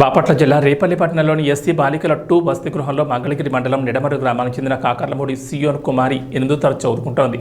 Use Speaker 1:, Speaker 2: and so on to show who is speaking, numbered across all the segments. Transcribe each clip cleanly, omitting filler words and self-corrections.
Speaker 1: బాపట్ల జిల్లా రేపల్లి పట్టణంలోని ఎస్సీ బాలికల 2 వసతి గృహంలో మంగళగిరి మండలం నిడమరు గ్రామానికి చెందిన కాకర్లమూడి సియోన్ కుమారి 8వ తరగతి చదువుకుంటోంది.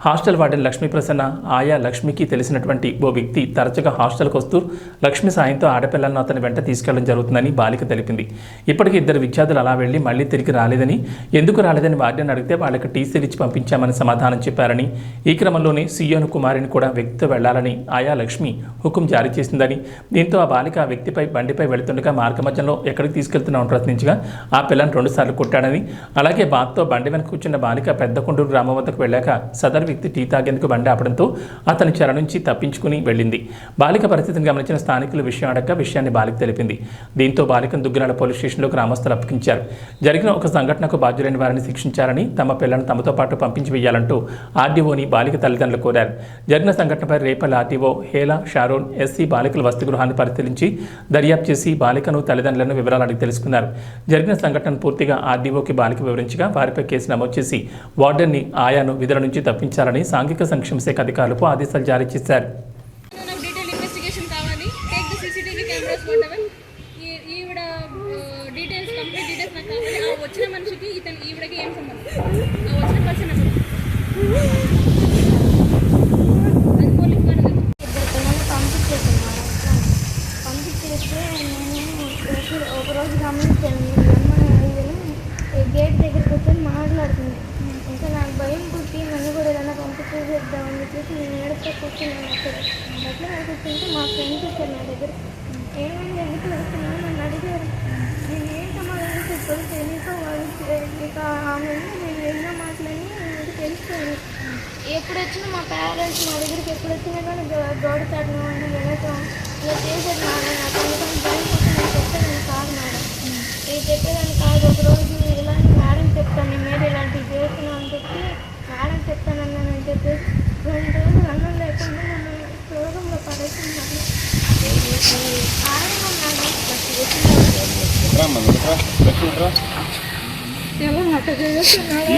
Speaker 1: హాస్టల్ వార్డెన్ లక్ష్మీప్రసన్న ఆయా లక్ష్మికి తెలిసినటువంటి ఓ వ్యక్తి తరచుగా హాస్టల్కి వస్తూ లక్ష్మి సాయంతో ఆడపిల్లలను అతని వెంట తీసుకెళ్లడం జరుగుతుందని బాలిక తెలిపింది. ఇప్పటికీ 2 విద్యార్థులు అలా వెళ్లి మళ్లీ తిరిగి రాలేదని, ఎందుకు రాలేదని వార్డెన్ అడిగితే వాళ్ళకి టీసీలు ఇచ్చి పంపించామని సమాధానం చెప్పారని, ఈ క్రమంలోనే సియోన్ కుమారిని కూడా వ్యక్తితో వెళ్లాలని ఆయా లక్ష్మి హుకుం జారీ చేసిందని, దీంతో ఆ బాలిక ఆ వ్యక్తిపై బండిపై వెళుతుండగా మార్గమధ్యంలో ఎక్కడికి తీసుకెళ్తున్నామని ప్రశ్నించగా ఆ పిల్లని 2 సార్లు కొట్టాడని, అలాగే బాధతో బండి వెనక కూర్చున్న బాలిక పెద్దకొండూరు గ్రామం వద్దకు వెళ్ళాక సదరు వ్యక్తి టీ తాగేందుకు బండి ఆపడంతో అతని చెర నుంచి తప్పించుకుని వెళ్ళింది. బాలిక పరిస్థితిని గమనించిన స్థానికులు విషయాన్ని బాలిక తెలిపింది. దీంతో బాలికను దుగ్గనాల పోలీస్ స్టేషన్లో గ్రామస్తులు అప్పగించారు. జరిగిన ఒక సంఘటనకు బాధ్యులైన వారిని శిక్షించారని, తమ పిల్లలను తమతో పాటు పంపించి వేయాలంటూ ఆర్డీఓని బాలిక తల్లిదండ్రులు కోరారు. జరిగిన సంఘటనపై రేపల్లి ఆర్డీఓ హేలా షారోన్ ఎస్సీ బాలికల వసతి గృహాన్ని పరిశీలించి దర్యాప్తు చేసి బాలికను తల్లిదండ్రులను వివరాలు అడిగి తెలుసుకున్నారు. జరిగిన సంఘటనను పూర్తిగా ఆర్డీఓకి బాలిక వివరించగా వారిపై కేసు నమోదు చేసి వార్డెన్ని ఆయాను విధుల నుంచి తప్పించాలని సాంఘిక సంక్షేమ శాఖ అధికారులకు ఆదేశాలు జారీ చేశారు.
Speaker 2: ఒకరోజు గమనించాను, గేట్ దగ్గర కూర్చొని మాట్లాడుతుంది. ఇంకా నాకు భయం పుట్టి నన్ను కూడా ఏదైనా పంపించేద్దామని చెప్పేసి నేను ఏడుస్తూ కూర్చున్నాను. అట్లా కూర్చుంటే మా ఫ్రెండ్స్ వచ్చారు నా దగ్గర. ఏమైంది, ఎందుకు వస్తున్నాను నన్ను అడిగారు. నేను ఏం సమాధానం చెప్పాను తెలియక ఇక ఆమె నేను ఎన్నో మాటలని నాకు తెలుసుకోను. ఎప్పుడు వచ్చినా మా పేరెంట్స్ నా దగ్గరికి ఎప్పుడు వచ్చినా కానీ గోడ చాటడం అంటే వెళ్ళటం ఇలా చేసేది. నాకు అందుకని భయం పుట్టి నేను చెప్పేదాన్ని కాదు మేడం, ఇది చెప్పేదాన్ని కాదు. ఒకరోజు ఇలాంటి మేడం చెప్తాను, మీరు ఇలాంటివి చేస్తున్నావు అని చెప్పి మేడం చెప్తానన్నానని చెప్పేసి 2 రోజులు అన్నం లేకుండా నన్ను శోకంలో పడేస్తున్నాను. ఎలా అట్ట చేస్తున్నాడు.